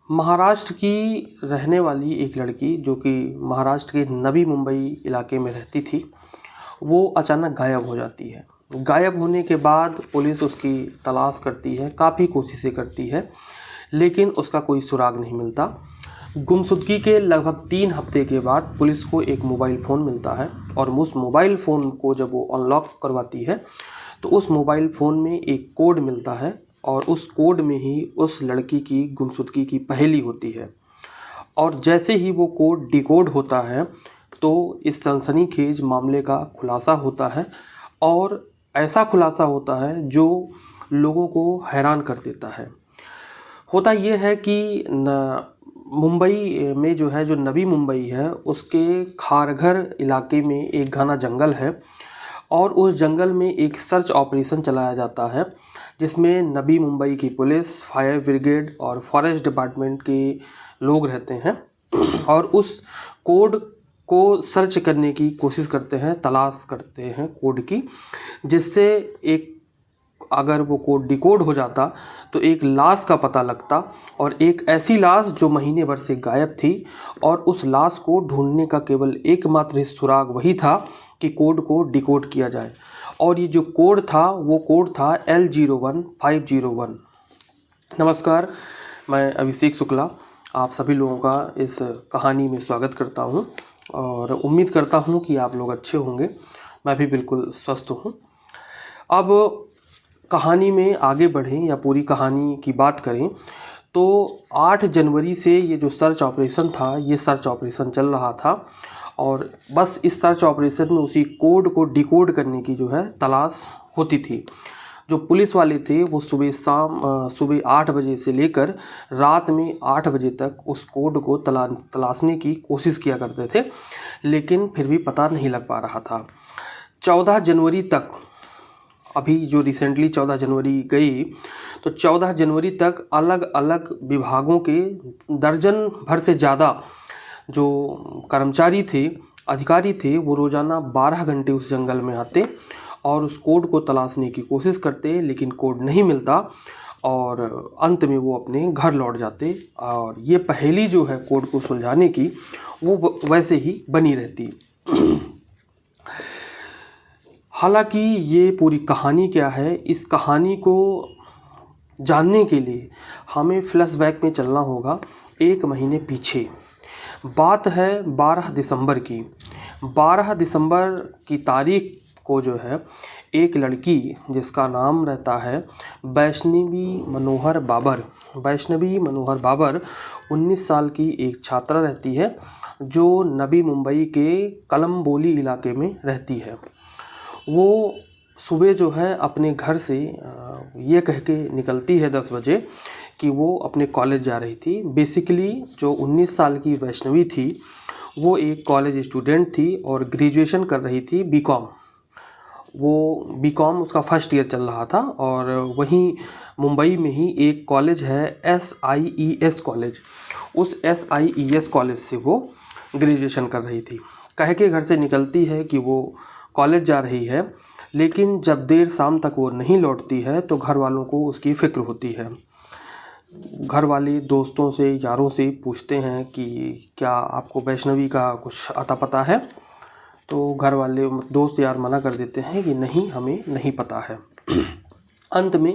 महाराष्ट्र की रहने वाली एक लड़की जो कि महाराष्ट्र के नवी मुंबई इलाके में रहती थी, वो अचानक गायब हो जाती है। गायब होने के बाद पुलिस उसकी तलाश करती है, काफ़ी कोशिशें करती है, लेकिन उसका कोई सुराग नहीं मिलता। गुमशुदगी के लगभग 3 हफ्ते के बाद पुलिस को एक मोबाइल फ़ोन मिलता है और उस मोबाइल फ़ोन को जब वो अनलॉक करवाती है तो उस मोबाइल फ़ोन में एक कोड मिलता है और उस कोड में ही उस लड़की की गुमशुदगी की पहेली होती है। और जैसे ही वो कोड डिकोड होता है तो इस सनसनीखेज मामले का खुलासा होता है और ऐसा खुलासा होता है जो लोगों को हैरान कर देता है। होता ये है कि मुंबई में जो है, जो नवी मुंबई है, उसके खारघर इलाके में एक घना जंगल है और उस जंगल में एक सर्च ऑपरेशन चलाया जाता है जिसमें नवी मुंबई की पुलिस, फायर ब्रिगेड और फॉरेस्ट डिपार्टमेंट के लोग रहते हैं और उस कोड को सर्च करने की कोशिश करते हैं, तलाश करते हैं कोड की, जिससे एक अगर वो कोड डिकोड हो जाता तो एक लाश का पता लगता और एक ऐसी लाश जो महीने भर से गायब थी, और उस लाश को ढूंढने का केवल एकमात्र सुराग वही था कि कोड को डिकोड किया जाए। और ये जो कोड था वो कोड था L01501। नमस्कार, मैं अभिषेक शुक्ला आप सभी लोगों का इस कहानी में स्वागत करता हूं और उम्मीद करता हूं कि आप लोग अच्छे होंगे। मैं भी बिल्कुल स्वस्थ हूं। अब कहानी में आगे बढ़ें या पूरी कहानी की बात करें तो 8 जनवरी से ये जो सर्च ऑपरेशन था, ये सर्च ऑपरेशन चल रहा था और बस इस सर्च ऑपरेशन में उसी कोड को डिकोड करने की जो है तलाश होती थी। जो पुलिस वाले थे वो सुबह 8 बजे से लेकर रात में 8 बजे तक उस कोड को तलाशने की कोशिश किया करते थे, लेकिन फिर भी पता नहीं लग पा रहा था। 14 जनवरी तक, अभी जो रिसेंटली 14 जनवरी गई, तो 14 जनवरी तक अलग अलग विभागों के दर्जन भर से ज़्यादा जो कर्मचारी थे, अधिकारी थे, वो रोज़ाना 12 घंटे उस जंगल में आते और उस कोड को तलाशने की कोशिश करते, लेकिन कोड नहीं मिलता और अंत में वो अपने घर लौट जाते और ये पहेली जो है कोड को सुलझाने की, वो वैसे ही बनी रहती। हालांकि ये पूरी कहानी क्या है, इस कहानी को जानने के लिए हमें फ्लैशबैक में चलना होगा 1 महीने पीछे। बात है 12 दिसंबर की। 12 दिसंबर की तारीख को जो है एक लड़की जिसका नाम रहता है वैष्णवी मनोहर बाबर। वैष्णवी मनोहर बाबर 19 साल की एक छात्रा रहती है जो नवी मुंबई के कलम्बोली इलाके में रहती है। वो सुबह जो है अपने घर से ये कह के निकलती है 10 बजे कि वो अपने कॉलेज जा रही थी। बेसिकली जो 19 साल की वैष्णवी थी वो एक कॉलेज स्टूडेंट थी और ग्रेजुएशन कर रही थी बीकॉम। वो बीकॉम उसका फर्स्ट ईयर चल रहा था और वहीं मुंबई में ही एक कॉलेज है SIES कॉलेज। उस SIES कॉलेज से वो ग्रेजुएशन कर रही थी। कह के घर से निकलती है कि वो कॉलेज जा रही है, लेकिन जब देर शाम तक वो नहीं लौटती है तो घर वालों को उसकी फ़िक्र होती है। घर वाले दोस्तों से, यारों से पूछते हैं कि क्या आपको वैष्णवी का कुछ अता पता है, तो घर वाले, दोस्त यार मना कर देते हैं कि नहीं, हमें नहीं पता है। अंत में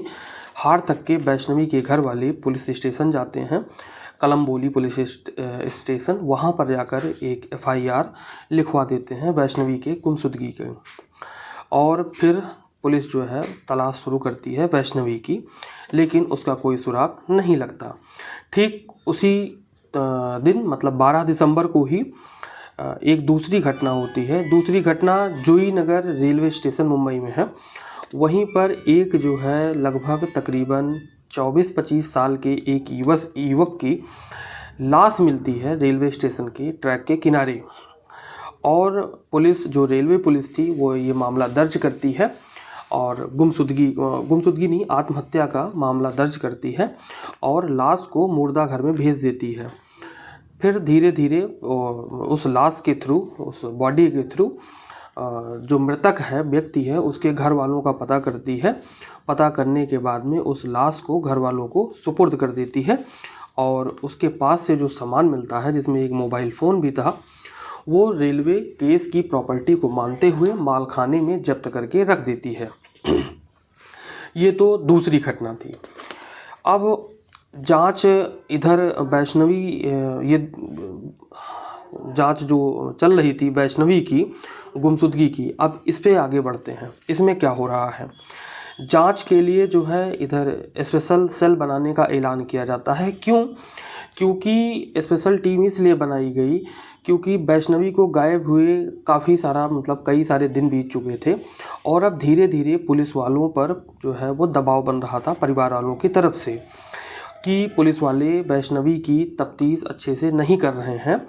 हार थक के वैष्णवी के घर वाले पुलिस स्टेशन जाते हैं, कलम्बोली पुलिस स्टेशन। वहाँ पर जाकर एक FIR लिखवा देते हैं वैष्णवी के गुमशुदगी के और फिर पुलिस जो है तलाश शुरू करती है वैष्णवी की, लेकिन उसका कोई सुराग नहीं लगता। ठीक उसी दिन मतलब 12 दिसंबर को ही एक दूसरी घटना होती है। दूसरी घटना जोई नगर रेलवे स्टेशन मुंबई में है। वहीं पर एक जो है लगभग तकरीबन 24-25 साल के एक युवक की लाश मिलती है रेलवे स्टेशन के ट्रैक के किनारे और पुलिस, जो रेलवे पुलिस थी, वो ये मामला दर्ज करती है और गुमशुदगी नहीं, आत्महत्या का मामला दर्ज करती है और लाश को मुर्दा घर में भेज देती है। फिर धीरे धीरे उस लाश के थ्रू, उस बॉडी के थ्रू जो मृतक है, व्यक्ति है, उसके घर वालों का पता करती है। पता करने के बाद में उस लाश को घर वालों को सुपुर्द कर देती है और उसके पास से जो सामान मिलता है, जिसमें एक मोबाइल फ़ोन भी था, वो रेलवे केस की प्रॉपर्टी को मानते हुए मालखाने में जब्त करके रख देती है। ये तो दूसरी घटना थी। अब जांच इधर वैष्णवी, ये जांच जो चल रही थी वैष्णवी की गुमशुदगी की, अब इस पे आगे बढ़ते हैं। इसमें क्या हो रहा है, जांच के लिए जो है इधर स्पेशल सेल बनाने का ऐलान किया जाता है। क्यों? क्योंकि स्पेशल टीम इसलिए बनाई गई क्योंकि वैष्णवी को गायब हुए काफ़ी सारा मतलब कई सारे दिन बीत चुके थे और अब धीरे धीरे पुलिस वालों पर जो है वो दबाव बन रहा था परिवार वालों की तरफ से कि पुलिस वाले वैष्णवी की तफ्तीश अच्छे से नहीं कर रहे हैं।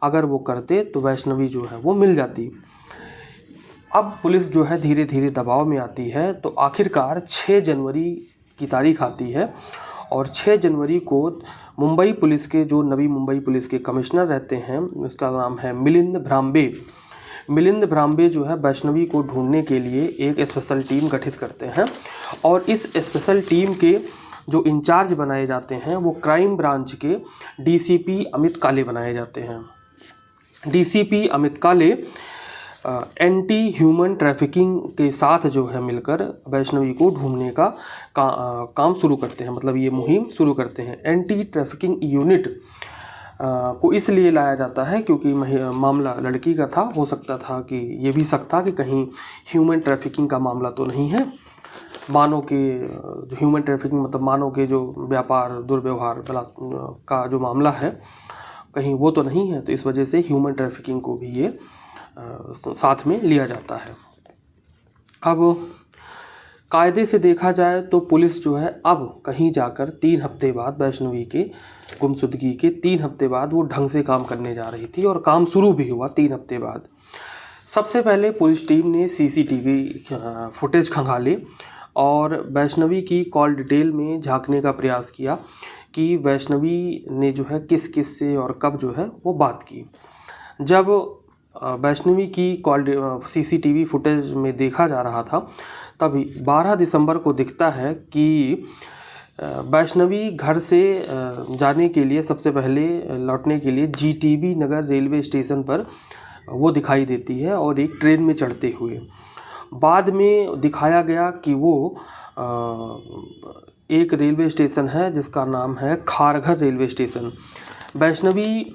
अगर वो करते तो वैष्णवी जो है वो मिल जाती। अब पुलिस जो है धीरे धीरे दबाव में आती है, तो आखिरकार 6 जनवरी की तारीख आती है और 6 जनवरी को मुंबई पुलिस के जो नवी मुंबई पुलिस के कमिश्नर रहते हैं, उसका नाम है मिलिंद भ्राम्बे। मिलिंद भ्राम्बे जो है वैष्णवी को ढूंढने के लिए एक स्पेशल टीम गठित करते हैं और इस स्पेशल टीम के जो इंचार्ज बनाए जाते हैं वो क्राइम ब्रांच के डीसीपी अमित काले बनाए जाते हैं। डीसीपी अमित काले एंटी ह्यूमन ट्रैफिकिंग के साथ जो है मिलकर वैष्णवी को ढूंढने का काम शुरू करते हैं, मतलब ये मुहिम शुरू करते हैं। एंटी ट्रैफिकिंग यूनिट को इसलिए लाया जाता है क्योंकि मामला लड़की का था। हो सकता था कि ये भी सकता कि कहीं ह्यूमन ट्रैफिकिंग का मामला तो नहीं है, मानव के ह्यूमन ट्रैफिकिंग मतलब मानव के जो व्यापार दुर्व्यवहार का जो मामला है कहीं वो तो नहीं है, तो इस वजह से ह्यूमन ट्रैफिकिंग को भी ये साथ में लिया जाता है। अब कायदे से देखा जाए तो पुलिस जो है अब कहीं जाकर 3 हफ्ते बाद वैष्णवी के गुमशुदगी के 3 हफ्ते बाद वो ढंग से काम करने जा रही थी और काम शुरू भी हुआ 3 हफ्ते बाद। सबसे पहले पुलिस टीम ने सीसीटीवी फुटेज खंगाले और वैष्णवी की कॉल डिटेल में झांकने का प्रयास किया कि वैष्णवी ने जो है किस किस से और कब जो है वो बात की। जब वैष्णवी की कॉल सीसीटीवी फुटेज में देखा जा रहा था तभी 12 दिसंबर को दिखता है कि वैष्णवी घर से जाने के लिए सबसे पहले लौटने के लिए जीटीबी नगर रेलवे स्टेशन पर वो दिखाई देती है और एक ट्रेन में चढ़ते हुए। बाद में दिखाया गया कि वो एक रेलवे स्टेशन है जिसका नाम है Kharghar railway station. Vaishnavi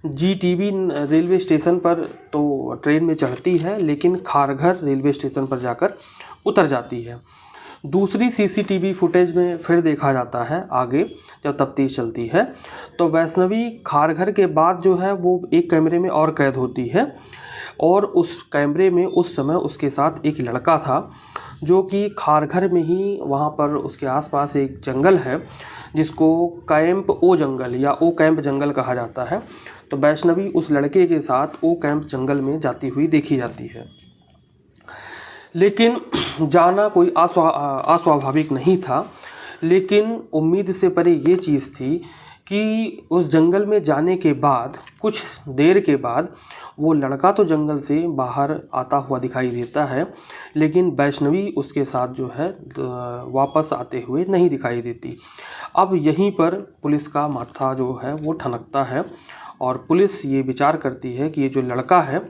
GTB railway station पर तो ट्रेन में चढ़ती है लेकिन खारघर रेलवे स्टेशन पर जाकर उतर जाती है। दूसरी सीसीटीवी फुटेज में फिर देखा जाता है आगे जब तफ्तीश चलती है तो वैष्णवी खारघर के बाद जो है वो एक कैमरे में और कैद होती है और उस कैमरे में उस समय उसके साथ एक लड़का था जो कि खारघर में ही वहाँ पर उसके आसपास एक जंगल है जिसको कैंप ओ जंगल या ओ कैंप जंगल कहा जाता है। तो वैष्णवी उस लड़के के साथ ओ कैंप जंगल में जाती हुई देखी जाती है, लेकिन जाना कोई अस्वाभाविक नहीं था। लेकिन उम्मीद से परे ये चीज़ थी कि उस जंगल में जाने के बाद कुछ देर के बाद वो लड़का तो जंगल से बाहर आता हुआ दिखाई देता है लेकिन वैष्णवी उसके साथ जो है वापस आते हुए नहीं दिखाई देती। अब यहीं पर पुलिस का माथा जो है वो ठनकता है और पुलिस ये विचार करती है कि ये जो लड़का है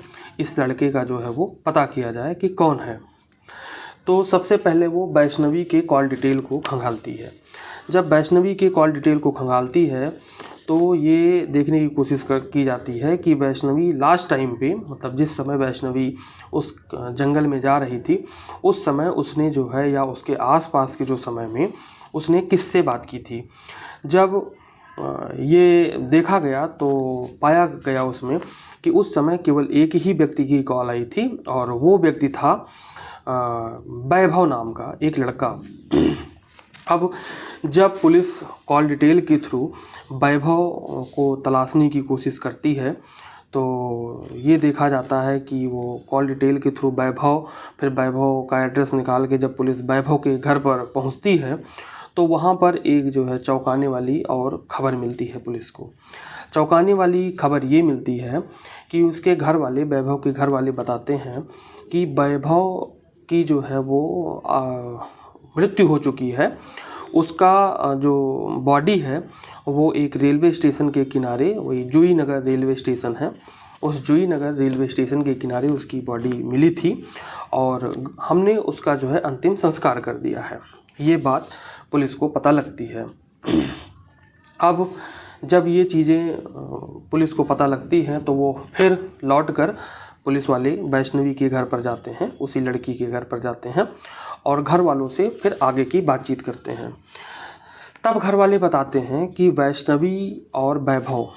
इस लड़के का जो है वो पता किया जाए कि कौन है। तो सबसे पहले वो वैष्णवी के कॉल डिटेल को खंगालती है। जब वैष्णवी के कॉल डिटेल को खंगालती है तो ये देखने की कोशिश की जाती है कि वैष्णवी लास्ट टाइम पे मतलब जिस समय वैष्णवी उस जंगल में जा रही थी उस समय उसने जो है या उसके आसपास के जो समय में उसने किससे बात की थी। जब ये देखा गया तो पाया गया उसमें कि उस समय केवल एक ही व्यक्ति की कॉल आई थी और वो व्यक्ति था वैभव नाम का एक लड़का। अब जब पुलिस कॉल डिटेल के थ्रू वैभव को तलाशने की कोशिश करती है तो ये देखा जाता है कि वो कॉल डिटेल के थ्रू फिर वैभव का एड्रेस निकाल के जब पुलिस वैभव के घर पर पहुंचती है तो वहाँ पर एक जो है चौंकाने वाली और ख़बर मिलती है पुलिस को। चौंकाने वाली खबर ये मिलती है कि उसके घर वाले वैभव के घर वाले बताते हैं कि वैभव की जो है वो मृत्यु हो चुकी है। उसका जो बॉडी है वो एक रेलवे स्टेशन के किनारे, वही जूही नगर रेलवे स्टेशन है, उस जूही नगर रेलवे स्टेशन के किनारे उसकी बॉडी मिली थी और हमने उसका जो है अंतिम संस्कार कर दिया है। ये बात पुलिस को पता लगती है। अब जब ये चीज़ें पुलिस को पता लगती हैं तो वो फिर लौटकर पुलिस वाले वैष्णवी के घर पर जाते हैं, उसी लड़की के घर पर जाते हैं और घर वालों से फिर आगे की बातचीत करते हैं। तब घर वाले बताते हैं कि वैष्णवी और वैभव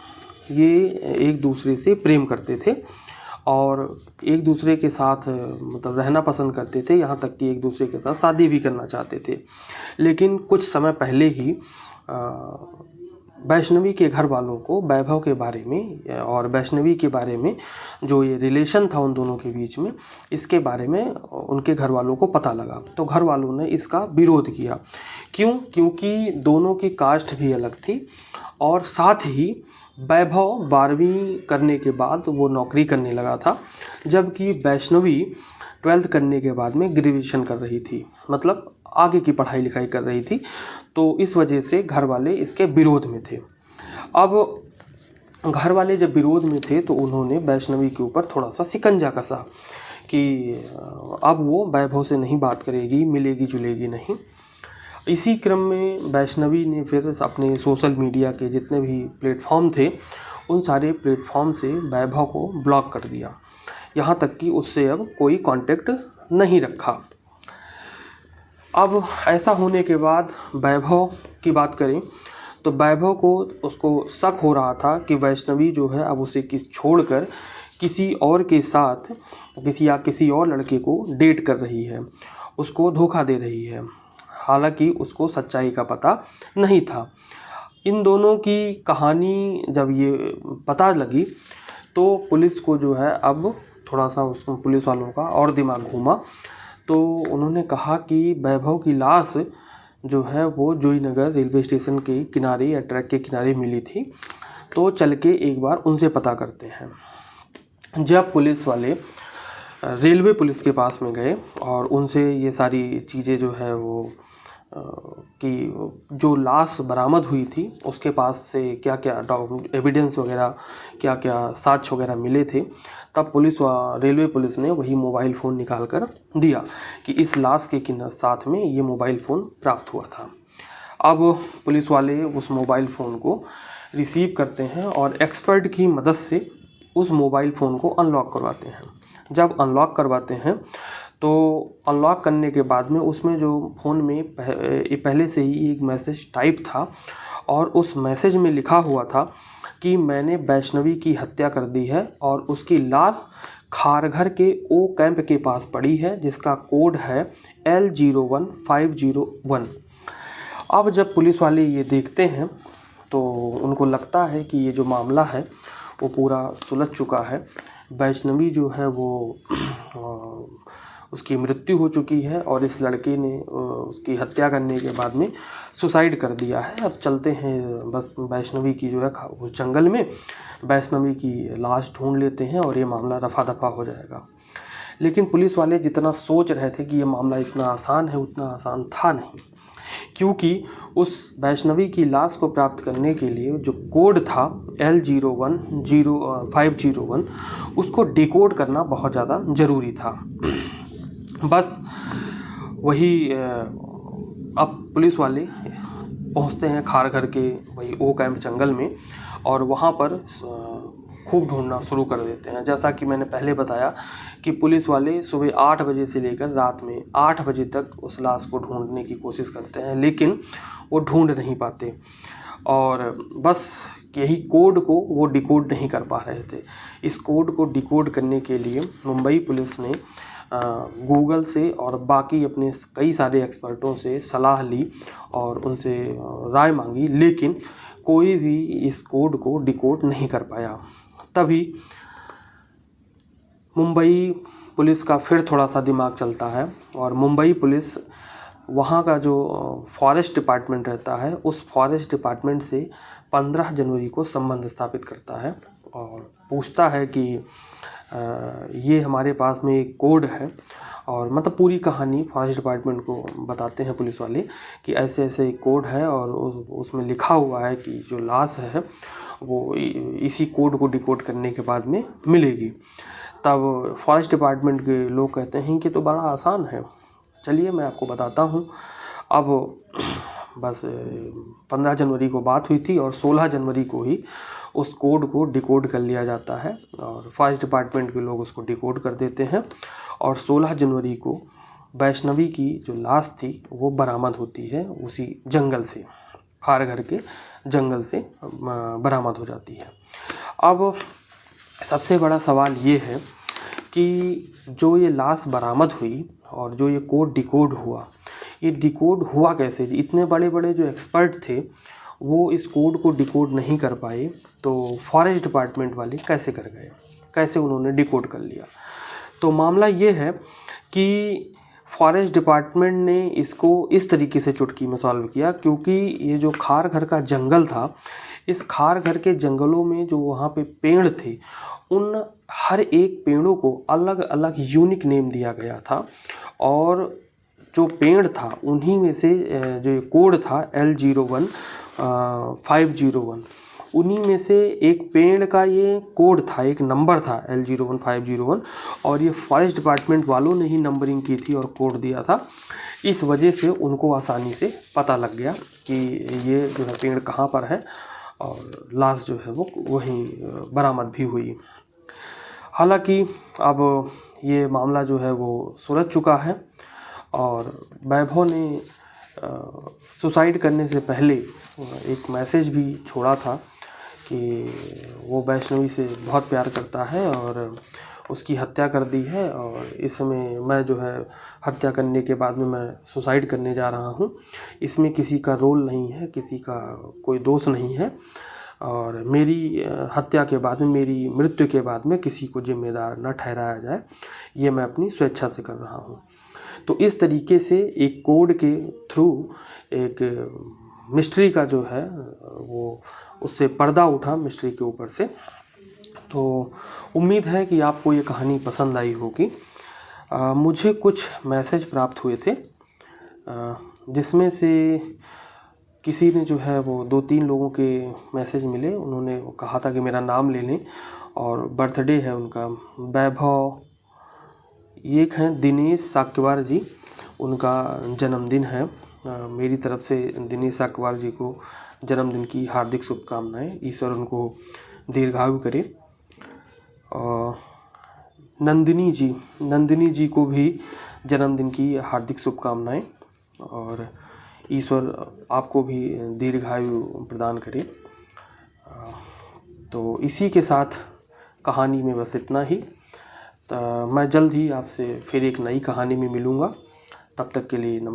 ये एक दूसरे से प्रेम करते थे और एक दूसरे के साथ मतलब रहना पसंद करते थे, यहाँ तक कि एक दूसरे के साथ शादी भी करना चाहते थे। लेकिन कुछ समय पहले ही वैष्णवी के घर वालों को वैभव के बारे में और वैष्णवी के बारे में जो ये रिलेशन था उन दोनों के बीच में, इसके बारे में उनके घर वालों को पता लगा। तो घर वालों ने इसका विरोध किया। क्यों? क्योंकि दोनों की कास्ट भी अलग थी और साथ ही वैभव 12वीं करने के बाद वो नौकरी करने लगा था, जबकि वैष्णवी 12th करने के बाद में ग्रेजुएशन कर रही थी, मतलब आगे की पढ़ाई लिखाई कर रही थी। तो इस वजह से घर वाले इसके विरोध में थे। अब घर वाले जब विरोध में थे तो उन्होंने वैष्णवी के ऊपर थोड़ा सा शिकंजा कसा कि अब वो वैभव से नहीं बात करेगी, मिलेगी जुलेगी नहीं। इसी क्रम में वैष्णवी ने फिर अपने सोशल मीडिया के जितने भी प्लेटफॉर्म थे उन सारे प्लेटफॉर्म से वैभव को ब्लॉक कर दिया, यहाँ तक कि उससे अब कोई कांटेक्ट नहीं रखा। अब ऐसा होने के बाद वैभव की बात करें तो वैभव को उसको शक हो रहा था कि वैष्णवी जो है अब उसे छोड़कर किसी और के साथ किसी और लड़के को डेट कर रही है, उसको धोखा दे रही है। हालांकि उसको सच्चाई का पता नहीं था। इन दोनों की कहानी जब ये पता लगी तो पुलिस को जो है अब थोड़ा सा उसको पुलिस वालों का और दिमाग घूमा। तो उन्होंने कहा कि वैभव की लाश जो है वो जूही नगर रेलवे स्टेशन के किनारे या ट्रैक के किनारे मिली थी, तो चल के एक बार उनसे पता करते हैं। जब पुलिस वाले रेलवे पुलिस के पास में गए और उनसे ये सारी चीज़ें जो है वो कि जो लाश बरामद हुई थी उसके पास से क्या क्या एविडेंस वगैरह, क्या क्या साक्ष्य वगैरह मिले थे, तब रेलवे पुलिस ने वही मोबाइल फ़ोन निकाल कर दिया कि इस लाश के साथ में ये मोबाइल फ़ोन प्राप्त हुआ था। अब पुलिस वाले उस मोबाइल फ़ोन को रिसीव करते हैं और एक्सपर्ट की मदद से उस मोबाइल फ़ोन को अनलॉक करवाते हैं। जब अनलॉक करवाते हैं तो अनलॉक करने के बाद में उसमें जो फ़ोन में पहले से ही एक मैसेज टाइप था और उस मैसेज में लिखा हुआ था कि मैंने वैष्णवी की हत्या कर दी है और उसकी लाश खारघर के ओ कैंप के पास पड़ी है, जिसका कोड है L01501। अब जब पुलिस वाले ये देखते हैं तो उनको लगता है कि ये जो मामला है वो पूरा सुलझ चुका है। वैष्णवी जो है वो उसकी मृत्यु हो चुकी है और इस लड़के ने उसकी हत्या करने के बाद में सुसाइड कर दिया है। अब चलते हैं बस वैष्णवी की जो है उस जंगल में वैष्णवी की लाश ढूंढ लेते हैं और ये मामला रफा दफा हो जाएगा। लेकिन पुलिस वाले जितना सोच रहे थे कि ये मामला इतना आसान है, उतना आसान था नहीं, क्योंकि उस वैष्णवी की लाश को प्राप्त करने के लिए जो कोड था L01501 उसको डिकोड करना बहुत ज़्यादा ज़रूरी था। बस वही अब पुलिस वाले पहुंचते हैं खारघर के वही ओ कैंप जंगल में और वहां पर खूब ढूंढना शुरू कर देते हैं। जैसा कि मैंने पहले बताया कि पुलिस वाले सुबह 8 बजे से लेकर रात में 8 बजे तक उस लाश को ढूंढने की कोशिश करते हैं, लेकिन वो ढूंढ नहीं पाते और बस यही कोड को वो डिकोड नहीं कर पा रहे थे। इस कोड को डिकोड करने के लिए मुंबई पुलिस ने गूगल से और बाकी अपने कई सारे एक्सपर्टों से सलाह ली और उनसे राय मांगी, लेकिन कोई भी इस कोड को डिकोड नहीं कर पाया। तभी मुंबई पुलिस का फिर थोड़ा सा दिमाग चलता है और मुंबई पुलिस वहाँ का जो फॉरेस्ट डिपार्टमेंट रहता है उस फॉरेस्ट डिपार्टमेंट से 15 जनवरी को संबंध स्थापित करता है और पूछता है कि ये हमारे पास में एक कोड है और मतलब पूरी कहानी फॉरेस्ट डिपार्टमेंट को बताते हैं पुलिस वाले कि ऐसे ऐसे एक कोड है और उसमें लिखा हुआ है कि जो लाश है वो इसी कोड को डिकोड करने के बाद में मिलेगी। तब फॉरेस्ट डिपार्टमेंट के लोग कहते हैं कि तो बड़ा आसान है, चलिए मैं आपको बताता हूँ। अब बस 15 जनवरी को बात हुई थी और 16 जनवरी को ही उस कोड को डिकोड कर लिया जाता है और फॉरेस्ट डिपार्टमेंट के लोग उसको डिकोड कर देते हैं और 16 जनवरी को वैष्णवी की जो लाश थी वो बरामद होती है, उसी जंगल से, खारघर के जंगल से बरामद हो जाती है। अब सबसे बड़ा सवाल ये है कि जो ये लाश बरामद हुई और जो ये कोड डिकोड हुआ, ये डिकोड हुआ कैसे? इतने बड़े बड़े जो एक्सपर्ट थे वो इस कोड को डिकोड नहीं कर पाए, तो फॉरेस्ट डिपार्टमेंट वाले कैसे कर गए, कैसे उन्होंने डिकोड कर लिया? तो मामला ये है कि फॉरेस्ट डिपार्टमेंट ने इसको इस तरीके से चुटकी में सॉल्व किया, क्योंकि ये जो खारघर का जंगल था, इस खारघर के जंगलों में जो वहाँ पे पेड़ थे, उन हर एक पेड़ों को अलग अलग यूनिक नेम दिया गया था और जो पेड़ था उन्हीं में से जो कोड था L01 501, उन्हीं में से एक पेड़ का ये कोड था, एक नंबर था L01 501 और ये फॉरेस्ट डिपार्टमेंट वालों ने ही नंबरिंग की थी और कोड दिया था। इस वजह से उनको आसानी से पता लग गया कि ये जो है पेड़ कहाँ पर है और लाश जो है वो वहीं बरामद भी हुई। हालांकि अब ये मामला जो है वो सुलझ चुका है और वैभव ने सुसाइड करने से पहले एक मैसेज भी छोड़ा था कि वो वैष्णवी से बहुत प्यार करता है और उसकी हत्या कर दी है और इस समय मैं जो है हत्या करने के बाद में मैं सुसाइड करने जा रहा हूँ। इसमें किसी का रोल नहीं है, किसी का कोई दोष नहीं है और मेरी हत्या के बाद में, मेरी मृत्यु के बाद में किसी को जिम्मेदार न ठहराया जाए, ये मैं अपनी स्वेच्छा से कर रहा हूँ। तो इस तरीके से एक कोड के थ्रू एक मिस्ट्री का जो है वो उससे पर्दा उठा मिस्ट्री के ऊपर से। तो उम्मीद है कि आपको ये कहानी पसंद आई होगी। मुझे कुछ मैसेज प्राप्त हुए थे जिसमें से किसी ने जो है वो 2-3 लोगों के मैसेज मिले, उन्होंने कहा था कि मेरा नाम ले लें और बर्थडे है उनका, वैभव, एक हैं दिनेश साक्यवार जी, उनका जन्मदिन है। मेरी तरफ से दिनेश साक्यवार जी को जन्मदिन की हार्दिक शुभकामनाएं, ईश्वर उनको दीर्घायु करे। और नंदिनी जी को भी जन्मदिन की हार्दिक शुभकामनाएं और ईश्वर आपको भी दीर्घायु प्रदान करे। तो इसी के साथ कहानी में बस इतना ही। तो मैं जल्द ही आपसे फिर एक नई कहानी में मिलूँगा। तब तक के लिए नमस्कार।